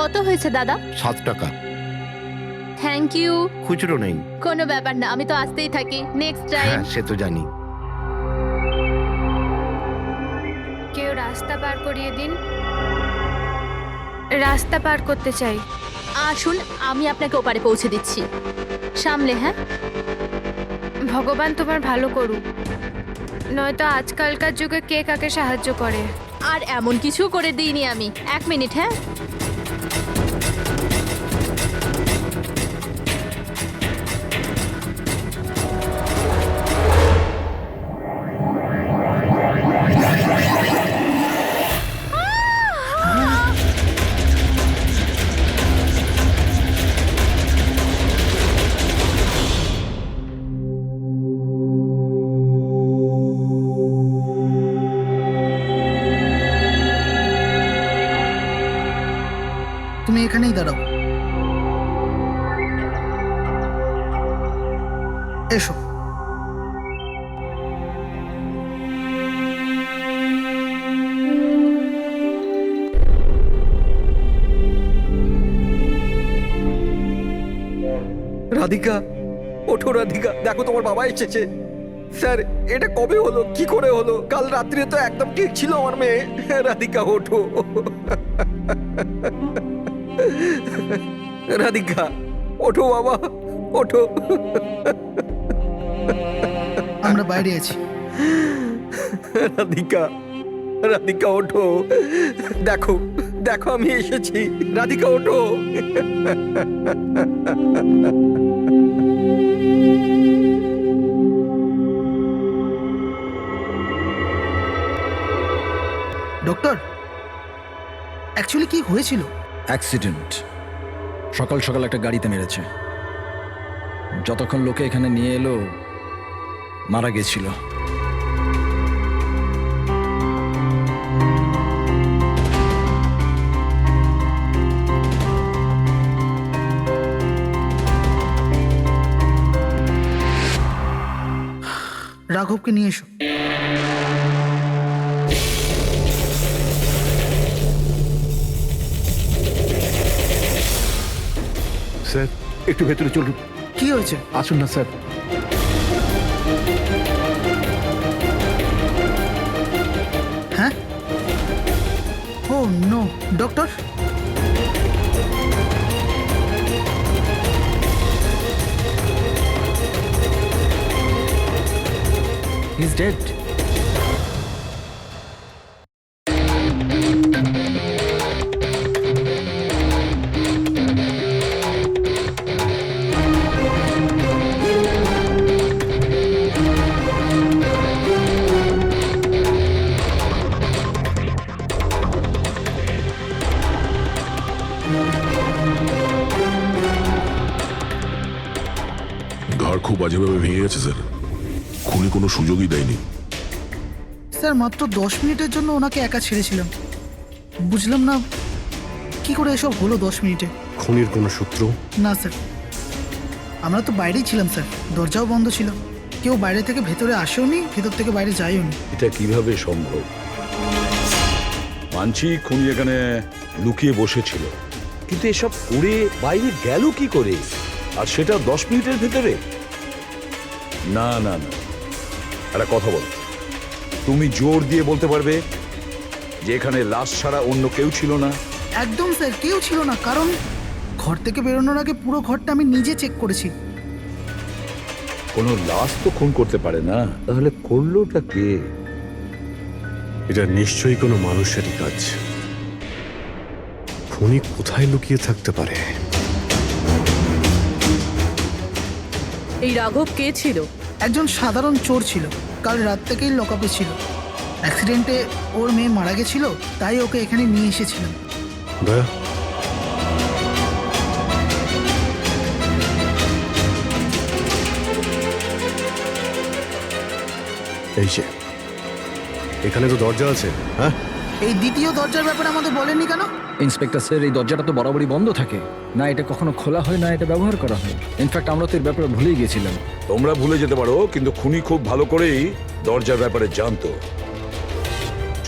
কত হয়েছে দাদা? 7 টাকা। Thank you. খুচরো নেই। কোনো ব্যাপার না, আমি তো আসতেই থাকি। Next time. হ্যাঁ, সে তো জানি। কেউ রাস্তা পার করিয়ে দিন, রাস্তা পার করতে চাই। আসুন, আমি আপনাকে ওপারে পৌঁছে দিচ্ছি। সামলে, হ্যাঁ? ভগবান তোমার ভালো করুক, নয়তো আজকালকার যুগে কে কাকে সাহায্য করে। আর এমন কিছু করে দিইনি আমি। 1 মিনিট, হ্যাঁ? তুমি এখানেই দাঁড়াও। এসো। রাধিকা, ওঠো রাধিকা, দেখো তোমার বাবা এসেছে। স্যার, এটা কবে হলো, কি করে হলো? কাল রাত্রে তো একদম ঠিক ছিল আমার মেয়ে। রাধিকা ওঠো। রাধিকা ওঠো বাবা, ওঠো। আমরা বাইরে আছি। রাধিকা, রাধিকা ওঠো। দেখো, দেখো আমি এসেছি। রাধিকা ওঠো। ডক্টর, অ্যাকচুয়ালি কি হয়েছিল? অ্যাক্সিডেন্ট। সকাল সকাল একটা গাড়িতে মেরেছে। যতক্ষণ লোকে এখানে নিয়ে এলো মারা গেছিল। রাঘবকে নিয়ে এসো। স্যার, একটু ভেতরে চলুন। কি হয়েছে? আসুন না স্যার। হ্যাঁ? Oh no, doctor. He is dead. ঘর খুব বাজেভাবে ভেঙে গেছে স্যার। খুনি কোনো সুযোগই দেয়নি। স্যার, মাত্র 10 মিনিটের জন্য ওনাকে একা ছেড়েছিলাম। বুঝলাম না কি করে এসব হলো 10 মিনিটে। খুনির কোনো সূত্র? না স্যার, আমরা তো বাইরেই ছিলাম স্যার, দরজাও বন্ধ ছিল। কেউ বাইরে থেকে ভেতরে আসেওনি, ভেতর থেকে বাইরে যায়ওনি। এটা কিভাবে সম্ভব? মানছি খুনি এখানে লুকিয়ে বসেছিল, কিন্তু এসব করে বাইরে গেল কি করে, আর সেটা 10 মিনিটের ভেতরে? না না না, একটা কথা বল, তুমি জোর দিয়ে বলতে পারবে যে এখানে লাশ ছাড়া অন্য কেউ ছিল না? একদম স্যার, কেউ ছিল না। কারণ ঘর থেকে বেরোনোর আগে পুরো ঘরটা আমি নিজে চেক করেছি। কোনো লাশ তো খুন করতে পারে না, তাহলে করলোটা কে? এটা নিশ্চয়ই কোনো মানুষেরই কাজ। খুনি কোথায় লুকিয়ে থাকতে পারে? এই রাঘব কে ছিল? একজন সাধারণ চোর ছিল, কাল রাত থেকেই লকআপে ছিল। অ্যাক্সিডেন্টে ওর মেয়ে মারা গেছিল, তাই ওকে এখানে নিয়ে এসেছিলাম। দয়া, এই যে এখানে তো দরজা আছে। হ্যাঁ, এই দ্বিতীয় দরজার ব্যাপারে আমাদের বলেননি কেন? ইন্সপেক্টর স্যার, এই দরজাটা তো বরাবরই বন্ধ থাকে না, এটা কখনো খোলা হয় না, এটা ব্যবহার করা হয়। ইনফ্যাক্ট আমরা তো এর ব্যাপারে ভুলেই গেছিলাম। তোমরা ভুলে যেতে পারো, কিন্তু খুনি খুব ভালো করেই দরজার ব্যাপারে জানতো।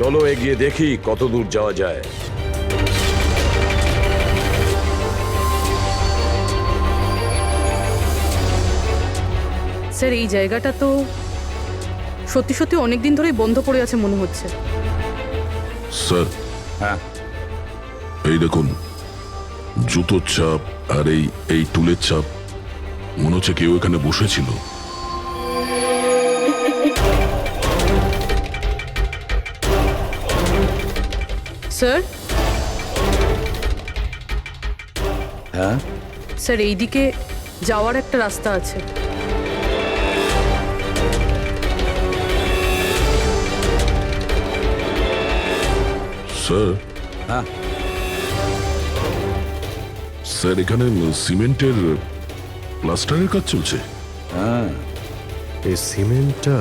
চলো এগিয়ে দেখি কত দূর যাওয়া যায়। স্যার এই জায়গাটা তো সত্যি সত্যি অনেক দিন ধরেই বন্ধ পড়ে আছে মনে হচ্ছে। স্যার, হ্যাঁ এই দেখুন, জুতোর চাপ আর এই টুলের চাপ, মনে হচ্ছে কেউ এখানে বসেছিল। স্যার হ্যাঁ স্যার এইদিকে যাওয়ার একটা রাস্তা আছে। স্যার, হ্যাঁ স্যার এখানে সিমেন্টের প্লাস্টারের কাজ চলছে। হ্যাঁ এই সিমেন্টটা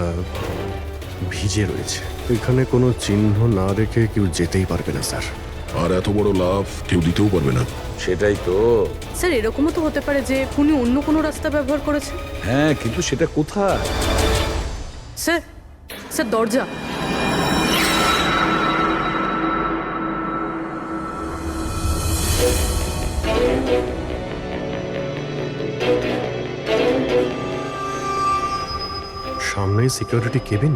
ভিজে রয়েছে, এখানে কোনো চিহ্ন না রেখে কেউ যেতেই পারবে না স্যার। আর এত বড় লাভ কেউ দিতেও পারবে না। সেটাই তো। স্যার এরকমও তো হতে পারে যে উনি অন্য কোনো রাস্তা ব্যবহার করেছে। হ্যাঁ কিন্তু সেটা কোথায়? স্যার স্যার দরজা। সামনেই সিকিউরিটি কেবিন,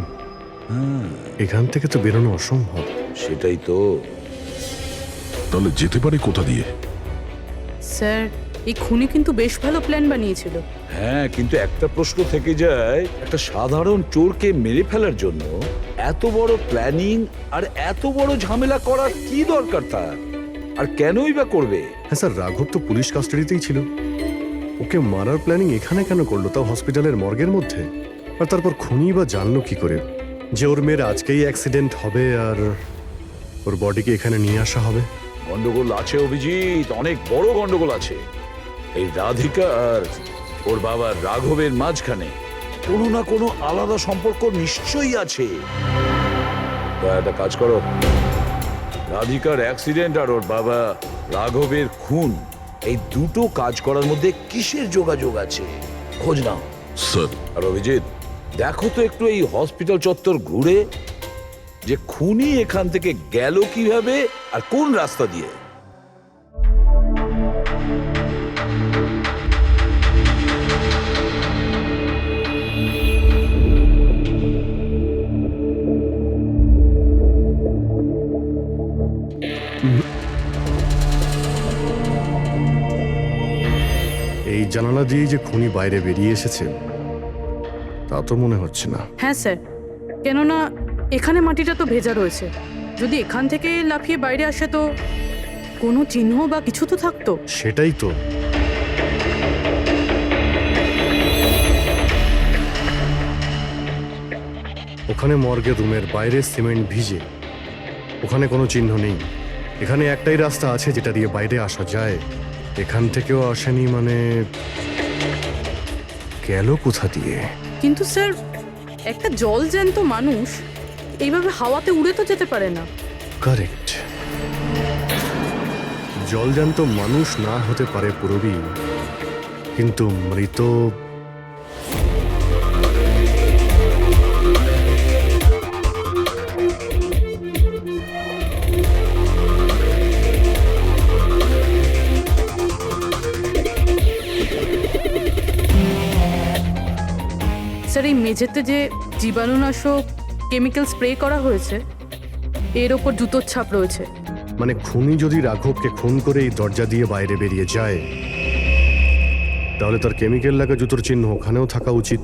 এখান থেকে তো বেরোনো অসম্ভব। সেটাই তো। তাহলে যেতে পারে কোথা দিয়ে? স্যার এই খুনি কিন্তু বেশ ভালো প্ল্যান বানিয়েছিল। হ্যাঁ কিন্তু একটা প্রশ্ন থেকে যায়, একটা সাধারণ চোরকে মেরে ফেলার জন্য এত বড় প্ল্যানিং আর এত বড় ঝামেলা করার কি দরকার তার? আর কেনই বা করবে? হ্যাঁ স্যার, রাঘব তো পুলিশ কাস্টাডিতেই ছিল, ওকে মারার প্ল্যানিং এখানে কেন করলো, তাও হসপিটালের মর্গের মধ্যে? আর তারপর খুনি বা জানলো কি করে যে ওর মেয়ের আজকেই অ্যাক্সিডেন্ট হবে আর ওর বডিকে এখানে নিয়ে আসা হবে? গন্ডগোল আছে অভিজিৎ, অনেক বড় গন্ডগোল আছে। এই রাধিকা আর ওর বাবা রাঘবের মাঝখানে কোনো না কোনো আলাদা সম্পর্ক নিশ্চয়ই আছে। তা একটা কাজ করো, রাধিকার অ্যাক্সিডেন্ট আর ওর বাবা রাঘবের খুন, এই দুটো কাজ করার মধ্যে কিসের যোগাযোগ আছে খোঁজ নাও। স্যার, আর অভিজিৎ দেখো তো একটু এই হসপিটাল চত্বর ঘুরে যে খুনি এখান থেকে গেল কিভাবে আর কোন রাস্তা দিয়ে। এই জানালা দিয়েই যে খুনি বাইরে বেরিয়ে এসেছে তা তো মনে হচ্ছে না। হ্যাঁ স্যার, কেননা এখানে মাটিটা তো ভেজা রয়েছে। যদি এখান থেকে লাফিয়ে বাইরে আসে তো কোনো চিহ্ন বা কিছু তো থাকতো। সেটাই তো। ওখানে মর্গের রুমের বাইরে সিমেন্ট ভিজে, ওখানে কোনো চিহ্ন নেই। এখানে একটাই রাস্তা আছে যেটা দিয়ে বাইরে আসা যায়, এখান থেকেও আসেনি, মানে গেল কোথা দিয়ে? কিন্তু স্যার একটা জল জ্যান্ত মানুষ এইভাবে হাওয়াতে উড়ে তো যেতে পারে না। কারেক্ট, জলজান্ত মানুষ না হতে পারে পুরবী, কিন্তু মৃত স্যার এই মেঝেতে যে জীবাণুনাশক কেমিক্যাল স্প্রে করা হয়েছে এর ওপর জুতোর ছাপ রয়েছে। মানে খুনি যদি রাঘবকে খুন করে এই দরজা দিয়ে বাইরে বেরিয়ে যায় তাহলে তার কেমিক্যাল লাগা জুতোর চিহ্ন ওখানেও থাকা উচিত।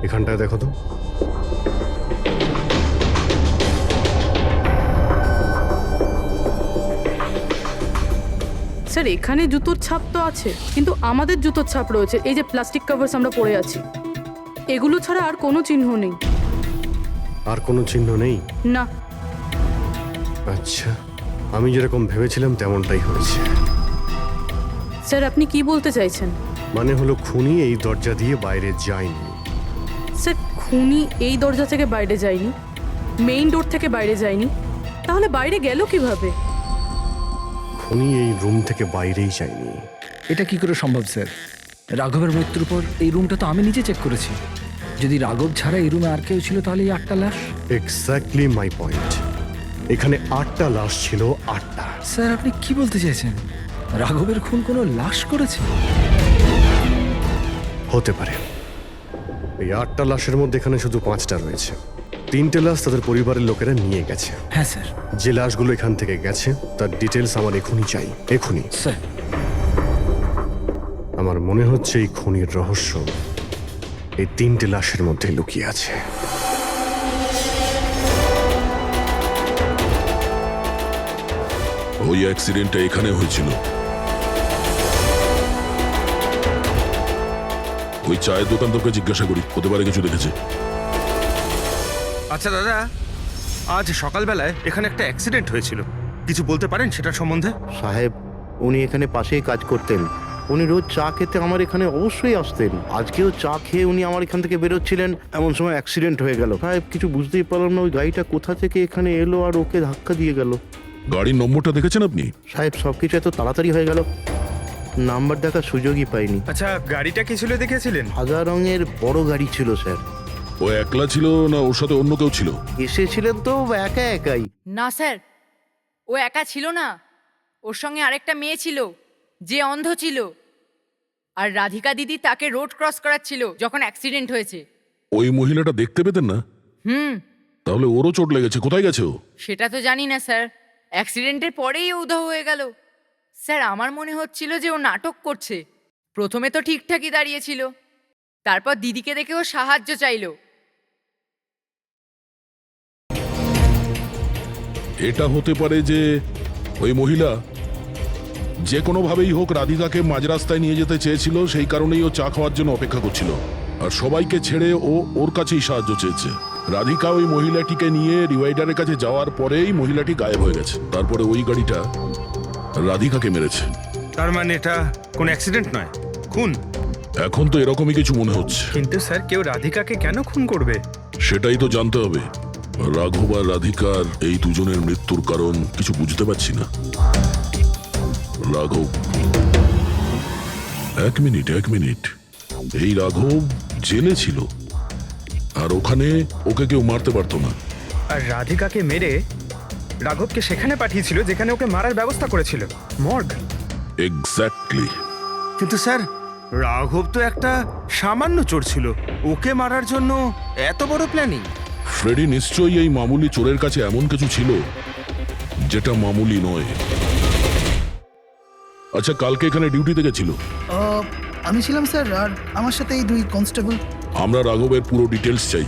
এখানটায় দেখো তো। স্যার এখানে জুতোর ছাপ তো আছে, কিন্তু আমাদের জুতোর ছাপ রয়েছে। এই যে প্লাস্টিক কভার্স আমরা পরে আছি, এগুলো ছাড়া আর কোনো চিহ্ন নেই। আর কোনো চিহ্ন নেই? না। আচ্ছা, আমি যেরকম ভেবেছিলাম তেমনটাই হয়েছে। স্যার আপনি কি বলতে চাইছেন? মানে হলো খুনি এই দরজা দিয়ে বাইরে যায়নি। স্যার খুনি এই দরজা থেকে বাইরে যায়নি, মেইন ডোর থেকে বাইরে যায়নি, তাহলে বাইরে গেল কিভাবে? খুনি এই রুম থেকে বাইরেই যায়নি। এটা কি করে সম্ভব স্যার? রাঘবের মৃত্যুর পর এই রুমটা তো আমি নিজে চেক করেছি। যদি রাঘব ছাড়া এই রুমে আর কেউ ছিল তাহলে এই 8টা লাশ। Exactly my point. এখানে 8টা লাশ ছিল, 8টা। স্যার আপনি কি বলতে চাইছেন? রাঘবের খুন কোনো লাশ করেছে? হতে পারে। এই 8টা লাশের মধ্যে এখানে শুধু 5টা রয়েছে। 3টে লাশ তাদের পরিবারের লোকেরা নিয়ে গেছে। হ্যাঁ স্যার। যে লাশগুলো এখান থেকে গেছে তার ডিটেলস আমার এখনই চাই, এখনই। স্যার আমার মনে হচ্ছে এই খুনির রহস্য এই 3টে লাশের মধ্যে লুকিয়ে আছে। ওই অ্যাক্সিডেন্টটা এখানে হয়েছিল। ওই চায়ের দোকানদারকে জিজ্ঞাসা করি, হতে পারে কিছু দেখেছে। আচ্ছা দাদা, আজ সকালবেলায় এখানে একটা অ্যাক্সিডেন্ট হয়েছিল, কিছু বলতে পারেন সেটার সম্বন্ধে? সাহেব, উনি এখানে পাশেই কাজ করতেন। উনি রোজ চা খেতে আমার এখানে অবশ্যই আসতেন। আজকেও চা খেয়ে উনি আমার এখান থেকে বেরোচ্ছিলেন, এমন সময় অ্যাক্সিডেন্ট হয়ে গেল। সাহেব, কিছু বুঝতেই পারলাম না ওই গাড়িটা কোথা থেকে এখানে এলো আর ওকে ধাক্কা দিয়ে গেল। গাড়ির নম্বরটা দেখেছেন আপনি? সাহেব, সবকিছু এত তাড়াতাড়ি হয়ে গেল, নাম্বার দেখার সুযোগই পাইনি। আচ্ছা, গাড়িটা কি ছিল দেখেছিলেন? সাদা রঙের বড় গাড়ি ছিল স্যার। ও একলা ছিল না ওর সাথে অন্য কেউ ছিল? এসেছিলেন তো একা একাই। না স্যার, ও একা ছিল না, ওর সঙ্গে আরেকটা মেয়ে ছিল যে অন্ধ ছিল, আর রাধিকা দিদি তাকে রোড ক্রস করাচ্ছিল যখন অ্যাক্সিডেন্ট হয়েছে। ওই মহিলাটা দেখতে পেতেন না? তাহলে ওরও চোট লেগেছে। কোথায় গেছে ও? সেটা তো জানি না স্যার, অ্যাক্সিডেন্টের পরেই ও উধাও হয়ে গেল। স্যার, আমার মনে হচ্ছিল যে ও নাটক করছে। প্রথমে তো ঠিকঠাকই দাঁড়িয়েছিল, তারপর দিদিকে দেখে ও সাহায্য চাইলো। এটা হতে পারে যে ওই মহিলা যে কোনোভাবেই হোক রাধিকাকে মাঝ রাস্তায় নিয়ে যেতে চেয়েছিল, সেই কারণেই ও চা খাওয়ার জন্য অপেক্ষা করছিল, আর সবাইকে ছেড়ে ও ওর কাছেই সাহায্য চেয়েছে। রাধিকা ওই মহিলাটিকে নিয়ে ডিভাইডারের কাছে যাওয়ার পরেই মহিলাটি গায়েব হয়ে গেছে। তারপরে ওই গাড়িটা রাধিকাকে মেরেছে। তার মানে এটা কোন অ্যাক্সিডেন্ট নয়, খুন? এখন তো এরকমই কিছু মনে হচ্ছে। কিন্তু স্যার, কেউ রাধিকাকে কেন খুন করবে? সেটাই তো জানতে হবে। রাঘব আর রাধিকার এই দুজনের মৃত্যুর কারণ কিছু বুঝতে পারছি না। রাঘব, এক মিনিট, এই রাঘব জেলে ছিল, আর ওখানে ওকে কেউ মারতে পারতো না। আর রাধিকাকে মেরে রাঘবকে সেখানে পাঠিয়েছিল যেখানে ওকে মারার ব্যবস্থা করেছিল, মর্গ। এক্স্যাক্টলি। কিন্তু স্যার, রাঘব তো একটা সামান্য চোর ছিল, ওকে মারার জন্য এত বড় প্ল্যানিং? ফ্রেডি নিশ্চয়ই এই মামুলি চোরের কাছে এমন কিছু ছিল যেটা মামুলি নয়। আচ্ছা, কালকে এখানে ডিউটিতে গেছিল? আমি ছিলাম স্যার, আর আমার সাথে এই 2 কনস্টেবল। আমরা রাঘবের পুরো ডিটেলস চাই।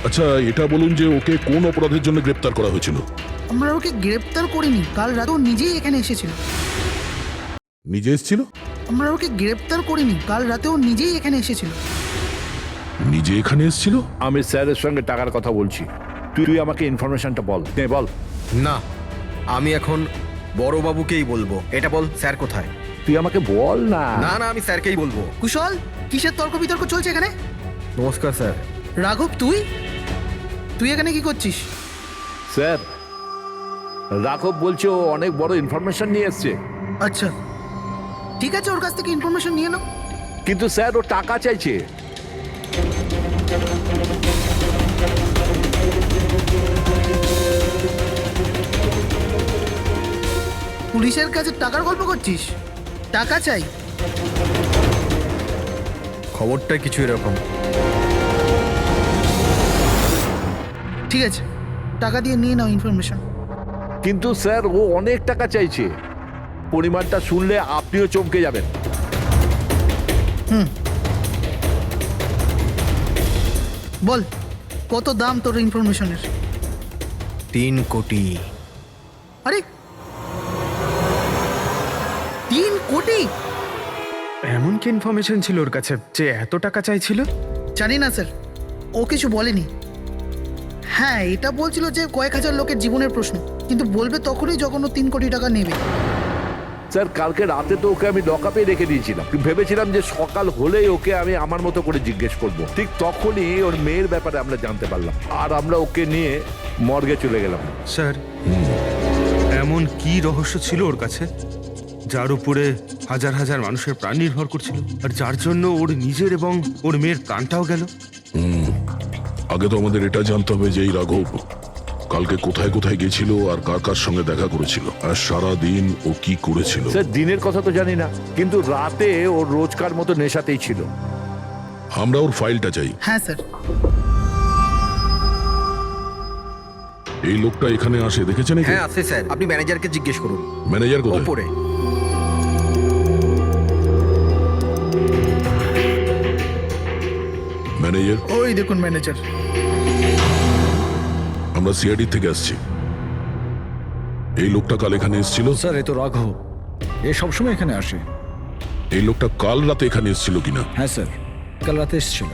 আচ্ছা, এটা বলুন যে ওকে কোন অপরাধের জন্য গ্রেপ্তার করা হয়েছিল? আমরা ওকে গ্রেপ্তার করিনি, কাল রাতে ও নিজেই এখানে এসেছিল। নিজে এসেছিল? আমরা ওকে গ্রেপ্তার করিনি, কাল রাতে ও নিজেই এখানে এসেছিল। নিজে এখানে এসেছিল? আমি স্যারের সঙ্গে টাকার কথা বলছি, তুই আমাকে ইনফরমেশনটা বল। বল। না, আমি এখন বড়বাবুকেই বলবো। এটা বল, স্যার কোথায়? তুই আমাকে বল না। না, আমি স্যারকেই বলবো। কুশল, কিসের তর্ক বিতর্ক চলছে এখানে? নমস্কার স্যার। রাঘব, তুই এখানে কি করছিস? স্যার, রাঘব বলছে ও অনেক বড় ইনফরমেশন নিয়ে এসছে। আচ্ছা, ঠিক আছে, ওর কাছ থেকে ইনফরমেশন নিয়ে নাও। কিন্তু স্যার, ও টাকা চাইছে। পুলিশের কাছে টাকার গল্প করছিস? টাকা চাই? খবরটা কিছু এরকম। ঠিক আছে, টাকা দিয়ে নিয়ে নাও ইনফরমেশন। কিন্তু স্যার, ও অনেক টাকা চাইছে। পরিমাণটা শুনলে আপনিও চমকে যাবেন। বল, কত দাম তোর ইনফরমেশনের? 3 কোটি। আরে, 3 কোটি? এমন কি ইনফরমেশন ছিল ওর কাছে যে এত টাকা চাইছিল? জানি না স্যার, ও কিছু বলেনি। হ্যাঁ, এটা বলছিল যে কয়েক হাজার লোকের জীবনের প্রশ্ন, কিন্তু বলবে তখনই যখন ও 3 কোটি টাকা নেবে। স্যার, কালকে রাতে তো ওকে আমি লকআপে রেখে দিয়েছিলাম। ভেবেছিলাম যে সকাল হলেই ওকে আমি আমার মতো করে জিজ্ঞেস করব। ঠিক তখনই ওর মেয়ের ব্যাপারে আমরা জানতে পারলাম, আর আমরা ওকে নিয়ে মর্গে চলে গেলাম। স্যার, এমন কি রহস্য ছিল ওর কাছে যার উপরে হাজার হাজার মানুষের প্রাণ নির্ভর করছিল, আর যার জন্য ওর নিজের এবং ওর মেয়ের প্রাণটাও গেল? আগে তো আমাদের এটা জানতে হবে যে এই রাঘব কালকে কোথায় কোথায় গেছিল আর কার কার সঙ্গে দেখা করেছিল আর সারা দিন ও কি করেছিল। স্যার দিনের কথা তো জানি না, কিন্তু রাতে ওর রোজকার মতো নেশাতেই ছিল। আমরা ওর ফাইলটা চাই। হ্যাঁ স্যার। এই লোকটা এখানে আসে দেখেছেন? হ্যাঁ আছে স্যার, আপনি ম্যানেজারকে জিজ্ঞেস করুন। ম্যানেজার কোথায়? ওপরে। ম্যানেজার? ওই দেখুন ম্যানেজার। আমরা সিআইডি থেকে আসছি। এই লোকটা কাল এখানে এসেছিল? স্যার এ তো রাঘব, এ সবসময় এখানে আসে। এই লোকটা কাল রাতে এখানে এসেছিল কিনা? হ্যাঁ স্যার, কাল রাতে এসেছিল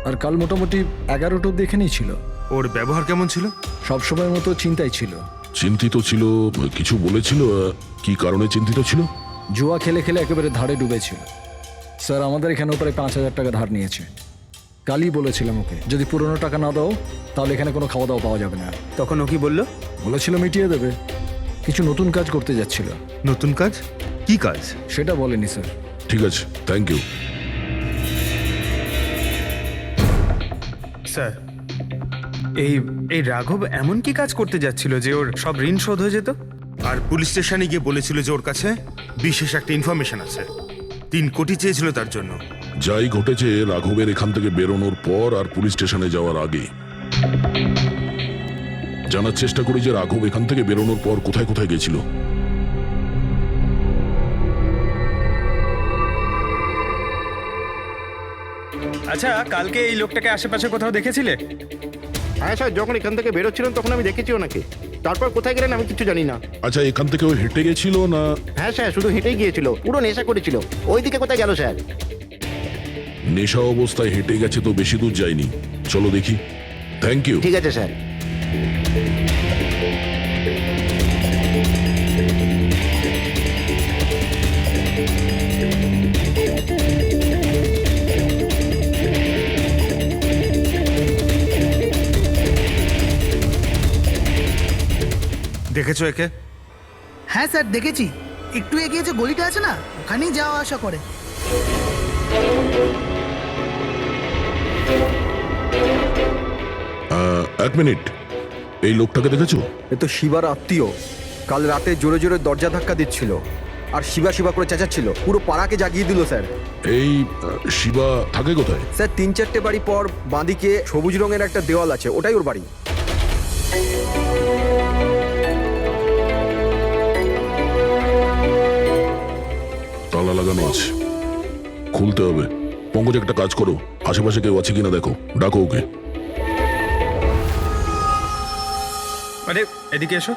আর কাল মোটামুটি 11টা অব্দি এখানেই ছিল। ওর ব্যবহার কেমন ছিল? সবসময়ের মতো চিন্তায় ছিল। চিন্তিত ছিল? কিছু বলেছিল? কি কারণে চিন্তিত ছিল? জুয়া খেলে খেলে একেবারে ধারে ডুবেছিল। স্যার আমাদের এখানেও প্রায় 5,000 টাকা ধার নিয়েছে। কালই বলেছিলাম ওকে যদি পুরনো টাকা না দাও তাহলে এখানে কোনো খাওয়া দাওয়া পাওয়া যাবে না। তখন ও কি বললো? বলেছিল মিটিয়ে দেবে। কিছু নতুন কাজ করতে যাচ্ছিল। নতুন কাজ? কি কাজ? সেটা বলেনি স্যার। ঠিক আছে, থ্যাংক ইউ। স্যার এই রাঘব এমন কি কাজ করতে যাচ্ছিল যে ওর সব ঋণ শোধ হয়ে যেত? আর পুলিশ স্টেশনে গিয়ে বলেছিল যে ওর কাছে বিশেষ একটা ইনফরমেশন আছে, 3 কোটি চেয়েছিল তার জন্য। যাই ঘটেছে রাঘবের এখান থেকে বেরোনোর পর আর পুলিশ স্টেশনে যাওয়ার আগে জানার চেষ্টা করি যে রাঘব এখান থেকে বেরোনোর পর কোথায় কোথায় গেছিল। আচ্ছা, কালকে এই লোকটাকে আশেপাশে কোথাও দেখেছিলে? হ্যাঁ স্যার, যখন এখান থেকে বেরোচ্ছিলাম তখন আমি দেখেছি ওনাকে। তারপর কোথায় গেলেন আমি কিছু জানি না। আচ্ছা, এখান থেকে ও হেঁটে গেছিল না? হ্যাঁ স্যার, শুধু হেঁটেই গিয়েছিল, পুরো নেশা করেছিল। ওইদিকে কোথায় গেল স্যার? নেশা অবস্থায় হেঁটে গেছে তো বেশি দূর যায়নি। চলো দেখি। Thank you. ঠিক আছে স্যার। দেখেছো একে? হ্যাঁ স্যার দেখেছি, একটু এগিয়ে যে গলিটা আছে না, ওখানেই যাওয়া আসা করে। এক মিনিট, এই লোকটাকে দেখেছো? এ তো শিবার আত্মীয়। কাল রাতে জোরে জোরে দরজা ধাক্কা দিচ্ছিল আর শিবা শিবা করে চেঁচাচ্ছিল, পুরো পাড়াকে জাগিয়ে দিল স্যার। এই শিবা থাকে কোথায়? স্যার 3-4টে বাড়ি পর বাঁদিকে সবুজ রঙের একটা দেওয়াল আছে, ওটাই ওর বাড়ি। তালা লাগানো আছে, খুলতে হবে। পঙ্কজ একটা কাজ করো, আশেপাশে কেউ আছে কিনা দেখো, ডাকো ওকে। আরে এদিকে এসো।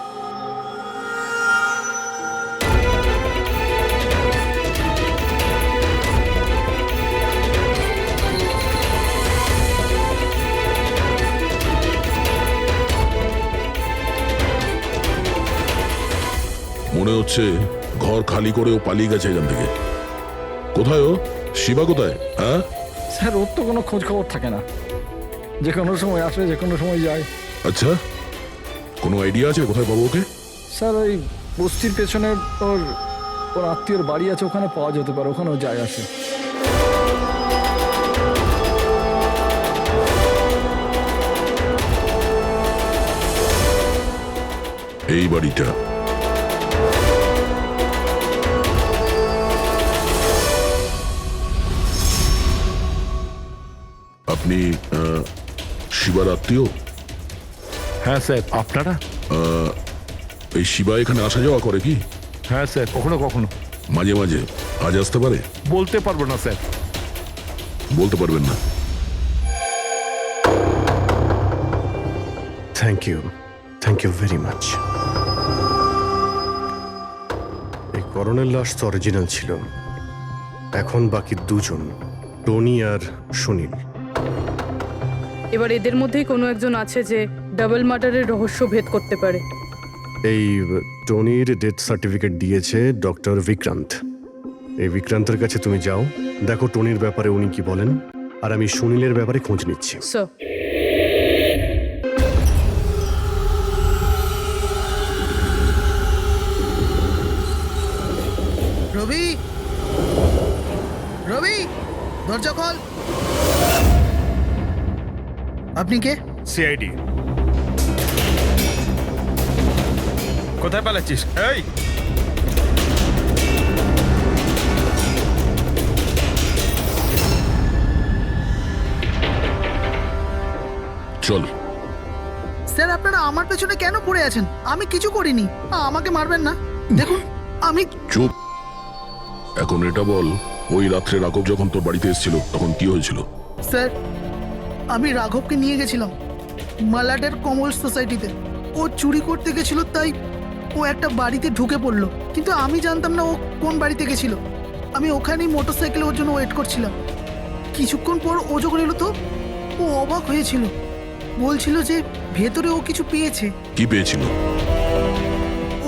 মনে হচ্ছে ঘর খালি করে ও পালিয়ে গেছে এখান থেকে। কোথায় ও? শিবা কোথায়? হ্যাঁ স্যার ওর তো কোনো খোঁজ খবর থাকে না, যে কোনো সময় আসে যে কোনো সময় যায়। আচ্ছা, কোনো আইডিয়া আছে কোথায় পাবো ওকে? স্যার ওই বস্তির পেছনে ওর ওর আত্মীয়র বাড়ি আছে, ওখানে পাওয়া যেতে পারে, ওখানেও যায় আসে। এই বাড়িটা। আপনি শিবার আত্মীয়? হ্যাঁ স্যার। আপনারা? এই শিবা এখানে আসা যাওয়া করে কি? হ্যাঁ স্যার, কখনো কখনো। মাঝে মাঝে। আজ আসতে পারে? বলতে পারবো না স্যার। বলতে পারবেন না? Thank you very much. এই করণের লাশ তো অরিজিনাল ছিল। এখন বাকি দুজন, টনি আর সুনীল। এবার এদের মধ্যেই কোনো একজন আছে যে ডাবল মার্ডারের রহস্য ভেদ করতে পারে। এই টনির ডেথ সার্টিফিকেট দিয়েছে ডক্টর বিক্রান্ত। এই বিক্রান্তের কাছে তুমি যাও, দেখো টনির ব্যাপারে উনি কি বলেন, আর আমি সুনীলের ব্যাপারে খোঁজ নিচ্ছি। স্যার। রবি, রবি, দরজা খোল। আপনি কে? সিআইডি। কোথায় পালাচ্ছিস? এই চল। স্যার আপনারা আমার পেছনে কেন পড়ে আছেন? আমি কিছু করিনি, আমাকে মারবেন না। দেখুন আমি চুপ। এখন এটা বল, ওই রাত্রে রাঘব যখন তোর বাড়িতে এসেছিল তখন কি হয়েছিল? স্যার আমি রাঘবকে নিয়ে গেছিলাম মালাডের কমল সোসাইটিতে। ও চুরি করতে গেছিল, তাই ও একটা বাড়িতে ঢুকে পড়লো, কিন্তু আমি জানতাম না ও কোন বাড়িতে গেছিল। আমি ওখানেই মোটরসাইকেলে ওর জন্য ওয়েট করছিলাম। কিছুক্ষণ পর ও যখন এলো তো ও অবাক হয়েছিল, বলছিল যে ভেতরে ও কিছু পেয়েছে। কি পেয়েছিল?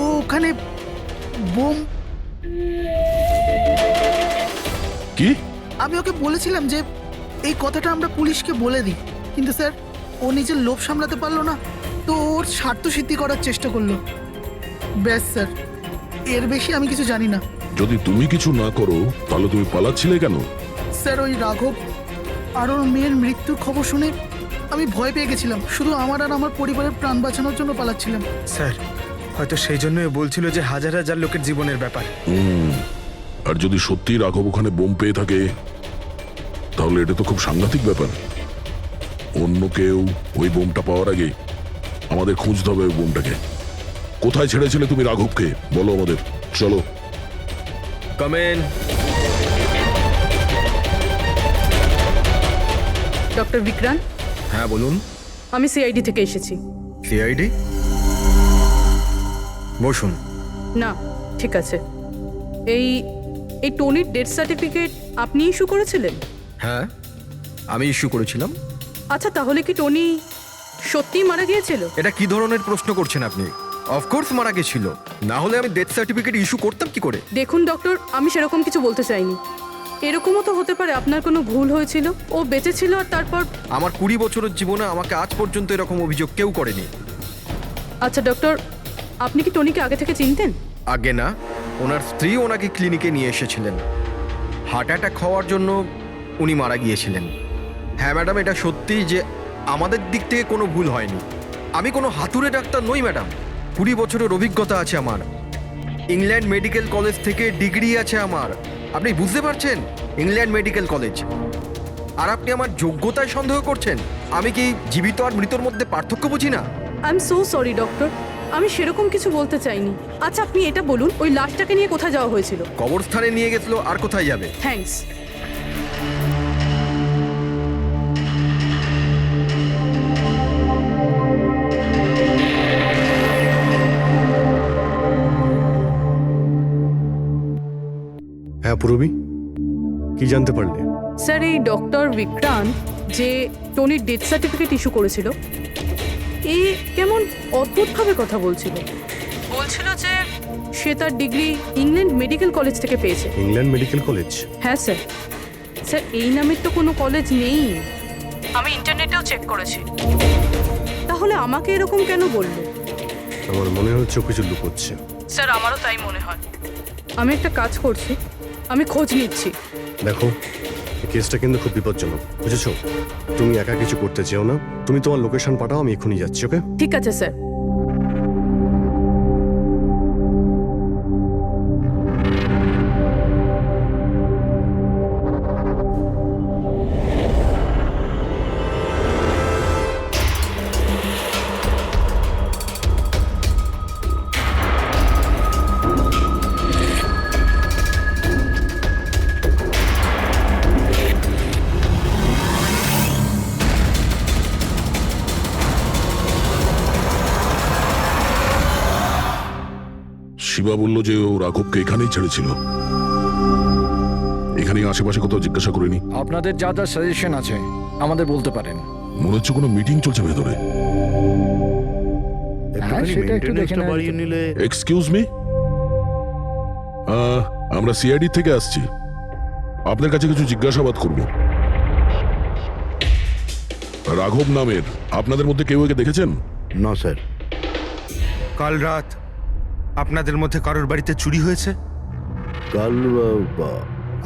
ও ওখানে বোম। কি? আমি ওকে বলেছিলাম যে এই কথাটা আমরা পুলিশকে বলে দিই, কিন্তু স্যার ও নিজের লোভ সামলাতে পারলো না, তো ওর স্বার্থ সিদ্ধি করার চেষ্টা করলো। ব্যাস স্যার, এর বেশি আমি কিছু জানি না। যদি তুমি কিছু না করো তাহলে তুমি পালাচ্ছিলে কেন? স্যার ওই রাঘব আর ওর মেয়ের মৃত্যুর খবর শুনে আমি ভয় পেয়ে গেছিলাম, শুধু আমার আর আমার পরিবারের প্রাণ বাঁচানোর জন্য পালাচ্ছিলাম। স্যার হয়তো সেই জন্যই বলছিল যে হাজার হাজার লোকের জীবনের ব্যাপার। আর যদি সত্যি রাঘব ওখানে বোম পেয়ে থাকে তাহলে এটা তো খুব সাংঘাতিক ব্যাপার। অন্য কেউ ওই বোমটা পাওয়ার আগে আমাদের খুঁজতে হবে ওই বোমটাকে। কোথায় ছেড়েছিলে তুমি রাঘবকে বলো আমাদের। চলো। কামেন। ডক্টর বিক্রান্ত, হ্যাঁ বলুন। আমি সিআইডি থেকে এসেছি। সিআইডি? বসুন। না ঠিক আছে, এই এই টনির ডেথ সার্টিফিকেট আপনি ইস্যু করেছিলেন? হ্যাঁ আমি ইস্যু করেছিলাম। আচ্ছা তাহলে কি টনি সত্যিই মারা গিয়েছিল? এটা কি ধরনের প্রশ্ন করছেন আপনি? অফকোর্স মারা গেছিল, না হলে আমি ডেথ সার্টিফিকেট ইস্যু করতাম কি করে? দেখুন ডক্টর, আমি সেরকম কিছু বলতে চাইনি। এরকমও তো হতে পারে আপনার কোনো ভুল হয়েছিল, ও বেঁচে ছিল আর তারপর। আমার 20 বছরের জীবনে আমাকে আজ পর্যন্ত এরকম অভিযোগ কেউ করেনি। আচ্ছা ডক্টর, আপনি কি টনিকে আগে থেকে চিনতেন? আগে না, ওনার স্ত্রী ওনাকে ক্লিনিকে নিয়ে এসেছিলেন। হার্ট অ্যাটাক হওয়ার জন্য উনি মারা গিয়েছিলেন। হ্যাঁ ম্যাডাম, এটা সত্যি যে আমাদের দিক থেকে কোনো ভুল হয়নি। আমি কোনো হাতুড়ে ডাক্তার নই ম্যাডাম। 20 বছরের অভিজ্ঞতা আছে আমার। ইংল্যান্ড মেডিকেল কলেজ থেকে ডিগ্রি আছে আমার। আপনি বুঝতে পারছেন? England medical college. আর আপনি আমার যোগ্যতায় সন্দেহ করছেন? আমি কি জীবিত আর মৃতর মধ্যে পার্থক্য বুঝি না? I am so sorry doctor, আমি সেরকম কিছু বলতে চাইনি। আচ্ছা আপনি এটা বলুন, ওই লাশটাকে নিয়ে কোথায় যাওয়া হয়েছিল? কবরস্থানে নিয়ে গেছিল, আর কোথায় যাবে? থ্যাঙ্কস। হ্যাঁ পুরবি, কি জানতে পারলে? স্যার এই ডক্টর বিক্রান্ত যে টনির ডেথ সার্টিফিকেট ইস্যু করেছিল, এ কেমন অদ্ভুতভাবে কথা বলছিল। বলছিল যে সে তার ডিগ্রি ইংল্যান্ড মেডিকেল কলেজ থেকে পেয়েছে। England medical college? হ্যাঁ স্যার। স্যার এই নামের তো কোনো কলেজ নেই, আমি ইন্টারনেটেও চেক করেছি। তাহলে আমাকে এরকম কেন বললো? আমার মনে হচ্ছে ও কিছু লুকোচ্ছে। স্যার আমারও তাই মনে হয়। আমি একটা কাজ করছি, আমি খোঁজ নিচ্ছি। দেখো, এই কেসটা কিন্তু খুব বিপজ্জনক, বুঝেছো? তুমি একা কিছু করতে চেও না। তুমি তোমার লোকেশন পাঠাও, আমি এখনই যাচ্ছি। ওকে? ঠিক আছে স্যার। শিবা বলল যে ও রাঘবকে এখানেই ছেড়েছিল। এখানেই আশেপাশে কোথাও জিজ্ঞাসা করিনি? আপনাদের যা যা সাজেশন আছে আমাদের বলতে পারেন। মনে হচ্ছে কোনো মিটিং চলছে ভেতরে। হ্যাঁ, সেটা একটু দেখে নেওয়া বাড়িয়ে নিলে। এক্সকিউজ মি, আমরা সিআইডি থেকে আসছি। আপনার কাছে কিছু জিজ্ঞাসাবাদ করব। রাঘব নামের আপনাদের মধ্যে কেউ একে দেখেছেন? না স্যার। কাল রাত আপনাদের মধ্যে কারোর বাড়িতে চুরি হয়েছে? কাল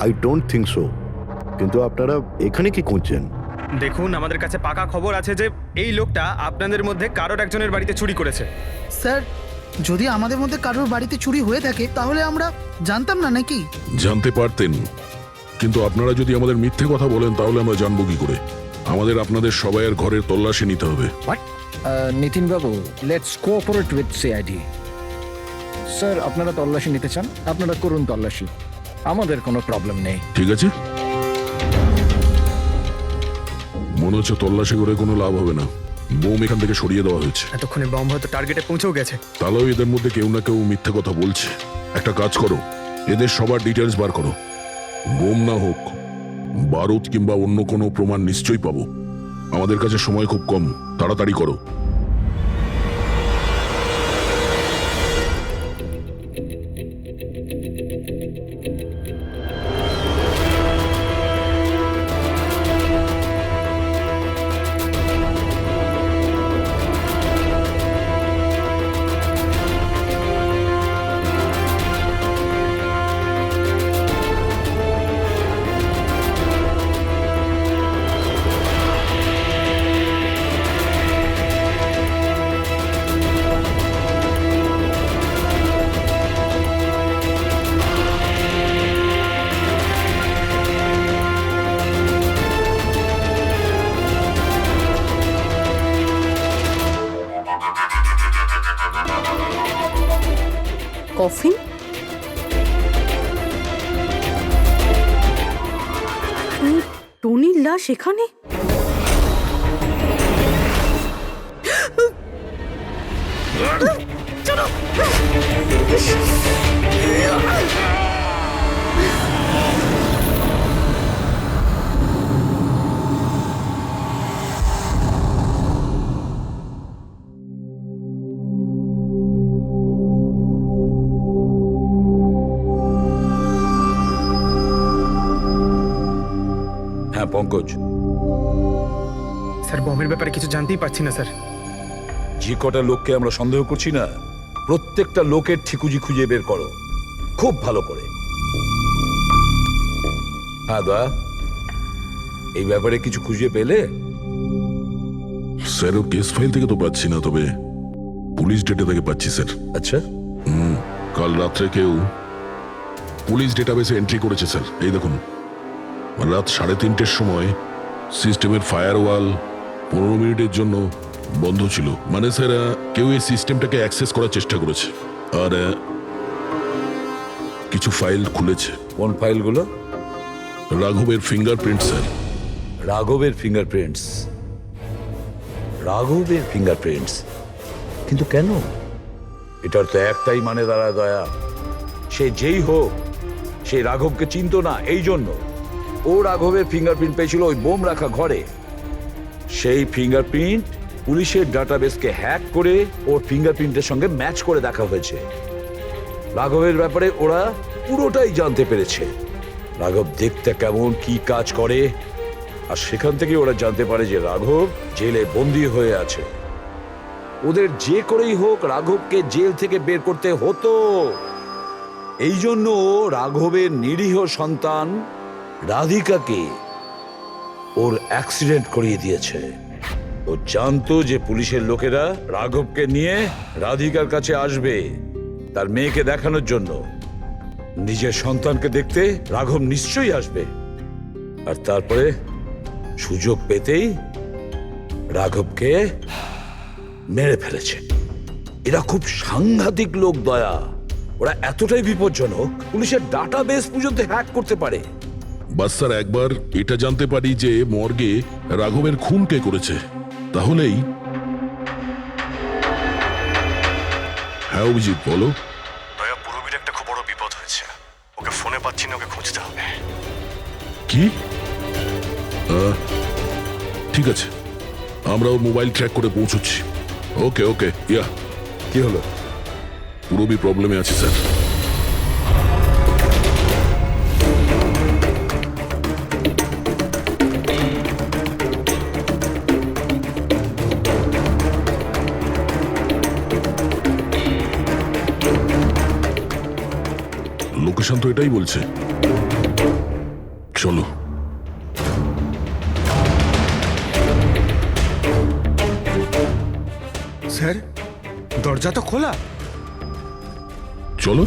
আই ডোন্ট থিঙ্ক সো। কিন্তু আপনারা এখানে কি খুঁজছেন? দেখুন, আমাদের কাছে পাকা খবর আছে যে এই লোকটা আপনাদের মধ্যে কারোর একজনের বাড়িতে চুরি করেছে। স্যার যদি আমাদের মধ্যে কারোর বাড়িতে চুরি হয়ে থাকে তাহলে আমরা জানতাম না নাকি? জানতে পারতেন, কিন্তু আপনারা যদি আমাদের মিথ্যে কথা বলেন তাহলে আমরা জানবো কি করে? আমাদের আপনাদের সবাইয়ের ঘরের তল্লাশি নিতে হবে। নিতিন বাবু, let's cooperate with CID. Sir, আপনারা তল্লাশি নিতে চান, আপনারা করুন তল্লাশি, আমাদের কোনো প্রবলেম নেই। ঠিক আছে, মনে হচ্ছে তল্লাশি করে কোনো লাভ হবে না। বোম এখান থেকে সরিয়ে দেওয়া হয়েছে। এতক্ষণে বম হয়তো টার্গেটে পৌঁছেও গেছে। তাহলেও এদের মধ্যে কেউ না কেউ মিথ্যে কথা বলছে। একটা কাজ করো, এদের সবার ডিটেলস বার করো। বোম না হোক, বারুদ কিংবা অন্য কোনো প্রমাণ নিশ্চয়ই পাবো। আমাদের কাছে সময় খুব কম, তাড়াতাড়ি করো। কফিন? টনির লাশ এখানে? হ্যাঁ পঙ্কজ, স্যার, বমের ব্যাপারে কিছু জানতেই পারছি না স্যার। যে কটা লোককে আমরা সন্দেহ করছি না, প্রত্যেকটা লোকের ঠিকুজি খুঁজে বের করো খুব ভালো করে। হ্যাঁ দয়া, এই ব্যাপারে কিছু খুঁজে পেলে? স্যার, ও কেস ফাইল থেকে তো পাচ্ছি না, তবে পুলিশ ডেটা থেকে পাচ্ছি স্যার। আচ্ছা, কাল রাত্রে কেউ পুলিশ ডেটাবেসে এন্ট্রি করেছে স্যার। এই দেখুন, রাত 3:30টার সময় সিস্টেমের ফায়ারওয়াল 15 মিনিটের জন্য বন্ধ ছিল। মানে স্যার, কেউ এই সিস্টেমটাকে অ্যাক্সেস করার চেষ্টা করেছে আর কিছু ফাইল খুলেছে। কোন ফাইলগুলো? রাঘবের ফিঙ্গারপ্রিন্ট স্যার। রাঘবের ফিঙ্গারপ্রিন্টস? রাঘবের ফিঙ্গারপ্রিন্টস? কিন্তু কেন? এটার তো একটাই মানে দাঁড়ায় দয়া, সে যেই হোক সে রাঘবকে চিনতো না, এই জন্য ও রাঘবের ফিঙ্গারপ্রিন্ট পেয়েছিল ওই বোম রাখা ঘরে। সেই ফিঙ্গারপ্রিন্ট পুলিশের ডাটাবেসকে হ্যাক করে ওর ফিঙ্গারপ্রিন্টের সঙ্গে ম্যাচ করে দেখা হয়েছে। রাঘবের ব্যাপারে ওরা পুরোটাই জানতে পেরেছে, রাঘব দেখতে কেমন, কি কাজ করে, আর সেখান থেকে ওরা জানতে পারে যে রাঘব জেলে বন্দী হয়ে আছে। ওদের যে করেই হোক রাঘবকে জেল থেকে বের করতে হতো। এই জন্য রাঘবের নিরীহ সন্তান রাধিকাকে ওর অ্যাক্সিডেন্ট করিয়ে দিয়েছে। ও জানতো যে পুলিশের লোকেরা রাঘবকে নিয়ে রাধিকার কাছে আসবে তার মেয়েকে দেখানোর জন্য। নিজের সন্তানকে দেখতে রাঘব নিশ্চয়ই আসবে, আর তারপরে সুযোগ পেতেই রাঘবকে মেরে ফেলেছে। এরা খুব সাংঘাতিক লোক দয়া, ওরা এতটাই বিপজ্জনক পুলিশের ডাটাবেস পর্যন্ত হ্যাক করতে পারে। বাস স্যার, একবার এটা জানতে পারি যে মর্গে রাঘবের খুন কে করেছে, তাহলেই। হ্যাঁ অভিজিৎ, বলো। দয়া, পুরবীর একটা খুব বড় বিপদ হয়েছে, ওকে ফোনে পাচ্ছি না, ওকে খুঁজতে হবে। কি? ঠিক আছে, আমরা ওর মোবাইল ট্র্যাক করে পৌঁছচ্ছি। ওকে ওকে, ইয়া। কি হলো? পুরবী প্রবলেমে আছে স্যার। লোকেশন তো এটাই বলছে, চলো। স্যার, দরজা তো খোলা। চলো।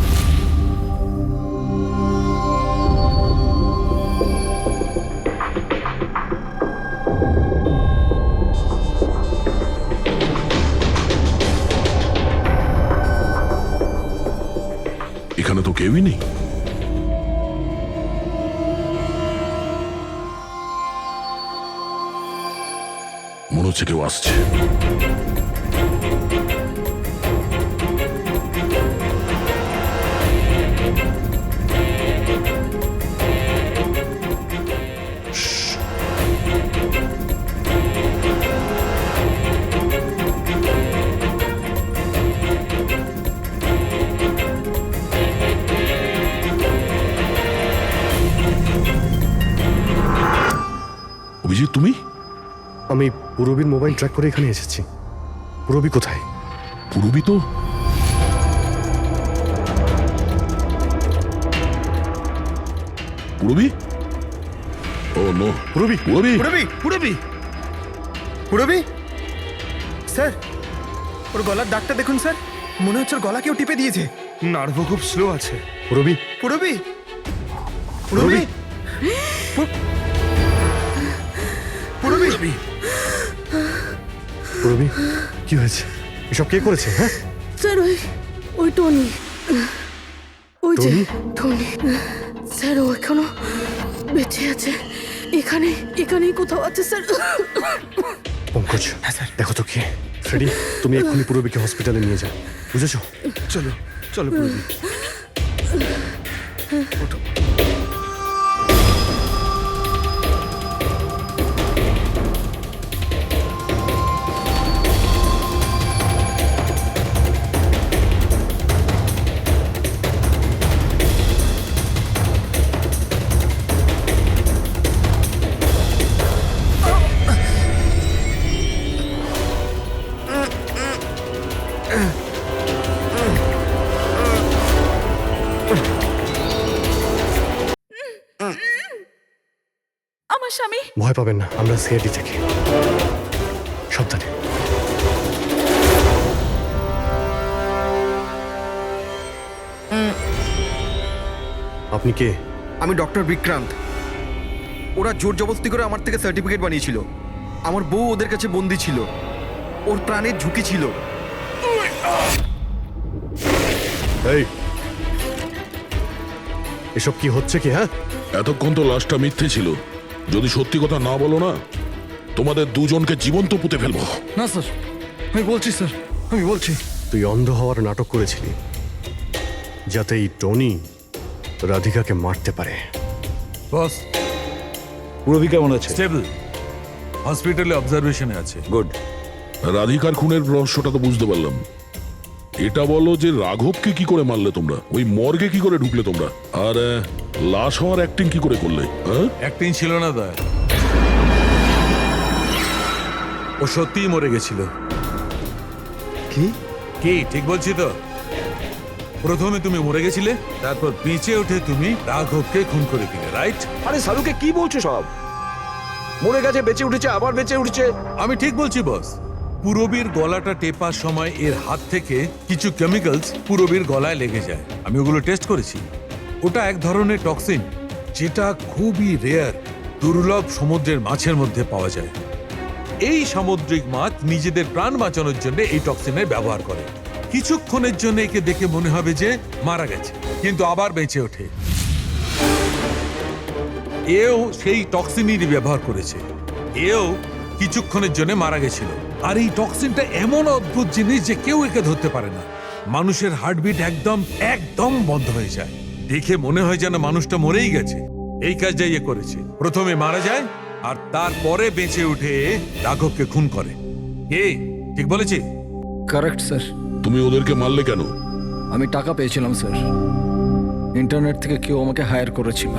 এখানে তো কেউই নেই। মনে হচ্ছে কেউ আসছে। অভিজিৎ, তুমি? আমি পুরবীর মোবাইল ট্র্যাক করে এখানে এসেছি। পুরবী কোথায়? পুরবী তো পুরবী? ও নো, পুরবী! পুরবী! পুরবী, পুরবী, পুরবী! স্যার, ওর গলার দাগটা দেখুন স্যার, মনে হচ্ছে ওর গলা কেউ টিপে দিয়েছে। নার্ভও খুব স্লো আছে। পুরবী! পুরবী, পুরবী, পুরবী! পুরবী, কি হয়েছে? এসব কে করেছে? হ্যাঁ, স্যার ওই টনি, ওই যে টনি? টনি স্যার, ও এখনো বেঁচে আছে। এখানেই কোথাও আছে স্যার। পঙ্কজ, দেখো তো কে। ফ্রেডি, তুমি এক্ষুনি পুরবীকে হসপিটালে নিয়ে যাও, বুঝেছো? চলো, চলো পুরবী। আমার স্বামী। ভয় পাবেন না, আমরা সিআইডি থেকে। সাবধানে। আপনি কে? আমি ডক্টর বিক্রান্ত। ওরা জোর জবরদস্তি করে আমার থেকে সার্টিফিকেট বানিয়েছিল। আমার বউ ওদের কাছে বন্দি ছিল, ওর প্রাণের ঝুঁকি ছিল। এই, এসব কি হচ্ছে কি? হ্যাঁ, এতক্ষণ তো লাশটা মিথ্যে ছিল। যদি সত্যি কথা না বলো না, তোমাদের দুজনকে জীবন্ত পুঁতে ফেলবো। না স্যার, আমি বলছি স্যার, আমি বলছি। তুই অন্ধ হওয়ার নাটক করেছিলি যাতে এই টনি রাধিকাকে মারতে পারে। বস, পুরবী কেমন আছে? স্টেবল, হসপিটালে অবজারভেশনে আছে। গুড। রাধিকার খুনের রহস্যটা তো বুঝতে পারলাম। এটা বলো যে রাঘবকে কি করে মারলে তোমরা? ওই মর্গে কি করে ঢুকলে তোমরা? আর লাশ হওয়ার অ্যাক্টিং কি করে করলে? হ্যাঁ, অ্যাক্টিং ছিল না দা, ও সত্যিই মরে গেছিল। কি? কি ঠিক বলছি তো? প্রথমে তুমি মরে গেছিলে, তারপর বেঁচে উঠে তুমি রাঘবকে খুন করে দিলে, রাইট? আরে সালুকে কি বলছো সব? মরে গেছে, বেঁচে উঠেছে, আবার বেঁচে উঠেছে। আমি ঠিক বলছি বস। পুরবীর গলাটা টেপার সময় এর হাত থেকে কিছু কেমিক্যালস পুরবীর গলায় লেগে যায়। আমি ওগুলো টেস্ট করেছি। ওটা এক ধরনের টক্সিন, যেটা খুবই রেয়ার, দুর্লভ সমুদ্রের মাছের মধ্যে পাওয়া যায়। এই সামুদ্রিক মাছ নিজেদের প্রাণ বাঁচানোর জন্য এই টক্সিনের ব্যবহার করে। কিছুক্ষণের জন্য একে দেখে মনে হবে যে মারা গেছে, কিন্তু আবার বেঁচে ওঠে। এও সেই টক্সিনেরই ব্যবহার করেছে। এও কিছুক্ষণের জন্য মারা গেছিল। আর এই টক্সিনটা এমন অদ্ভুত জিনিস যে কেউ একে ধরতে পারে না। মানুষের হার্টবিট একদম বন্ধ হয়ে যায়। দেখে মনে হয় যেন মানুষটা মরেই গেছে। এই কাজটাই এ করেছে। প্রথমে মারা যায় আর তারপরে বেঁচে উঠে রাঘবকে খুন করে। ঠিক বলেছি? Correct sir. তুমি ওদেরকে মারলে কেন? আমি টাকা পেয়েছিলাম স্যার। ইন্টারনেট থেকে কেউ আমাকে হায়ার করেছিল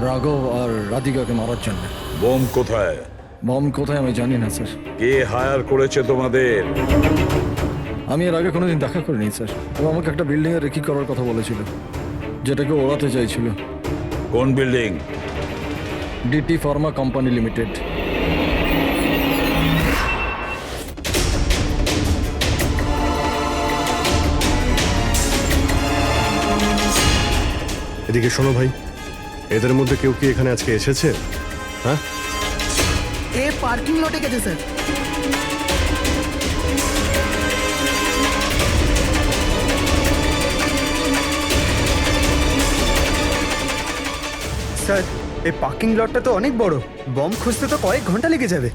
রাঘব আর রাধিকাকে মারার জন্য। বোম কোথায়? বম কোথায় আমি জানি না স্যার। কে হায়ার করেছে তোমাদের? আমি এর আগে কোনোদিন দেখা করিনি স্যার। ও আমাকে একটা বিল্ডিংয়ে রেকি করার কথা বলেছিল, যেটাকে ওড়াতে চাইছিল। কোন building? DT pharma company limited. এদিকে শোনো ভাই, এদের মধ্যে কেউ কি এখানে আজকে এসেছে? হ্যাঁ, এ পার্কিং লটে গেছে স্যার। স্যার, এই পার্কিং লটটা তো অনেক বড়, বম খুঁজতে তো কয়েক ঘন্টা লেগে যাবে।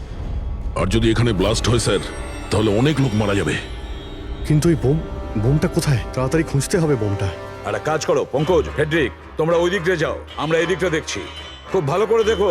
আর যদি এখানে ব্লাস্ট হয় স্যার, তাহলে অনেক লোক মারা যাবে। কিন্তু ওই বোমটা কোথায়? তাড়াতাড়ি খুঁজতে হবে বোমটা। একটা কাজ করো পঙ্কজ, ফেডরিক, তোমরা ওই দিকটা যাও, আমরা এই দিকটা দেখছি। খুব ভালো করে দেখো।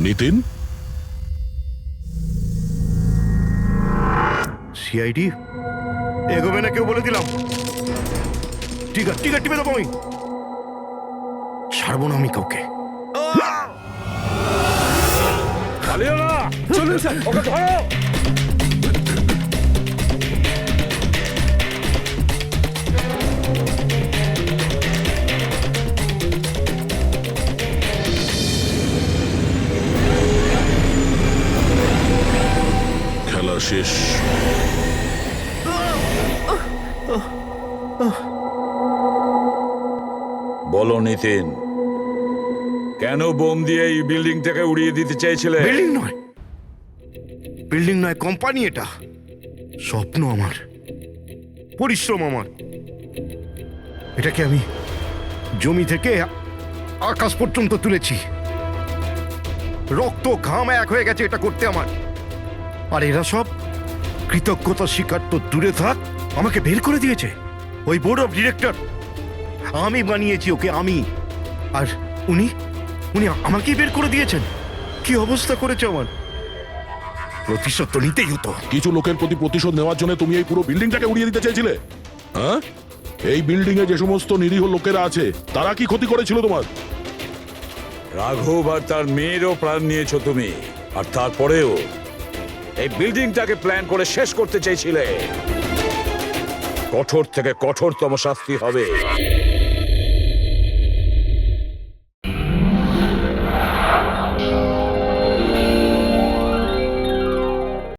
নিতিন, সিআইডি এগোবে না কেউ বলে দিলাম। টিকা টিপে দেবো আমি, ছাড়বো না আমি কাউকে। চলুন স্যার, ওকে ধরো। খেলা শেষ। বলো নিতিন, কেন বোম দিয়ে এই বিল্ডিংটাকে উড়িয়ে দিতে চাইছিলে? বিল্ডিং নয়, কোম্পানি এটা। স্বপ্ন আমার, পরিশ্রম আমার। এটাকে আমি জমি থেকে আকাশ পর্যন্ত তুলেছি, রক্ত ঘাম এক হয়ে গেছে এটা করতে আমার। আর এরা সব কৃতজ্ঞতা স্বীকার তো দূরে থাক, আমাকে বের করে দিয়েছে। ওই বোর্ড অফ ডিরেক্টর, আমি বানিয়েছি ওকে, আমি। আর উনি আমাকেই বের করে দিয়েছেন। কি অবস্থা করেছে আমার! প্রতিশোধ তো নিতেই হতো। কিছু লোকের প্রতি প্রতিশোধ নেওয়ার জন্য তুমি এই পুরো বিল্ডিংটাকে উড়িয়ে দিতে চেয়েছিলে? হ্যাঁ, এই বিল্ডিং এ যে সমস্ত নিরীহ লোকেরা আছে তারা কি ক্ষতি করেছিল তোমার? রাঘব আর তার মেয়েরও প্রাণ নিয়েছো তুমি, আর তারপরেও এই বিল্ডিংটাকে প্ল্যান করে শেষ করতে চাইছিলে। কঠোর থেকে কঠোরতম শাস্তি হবে।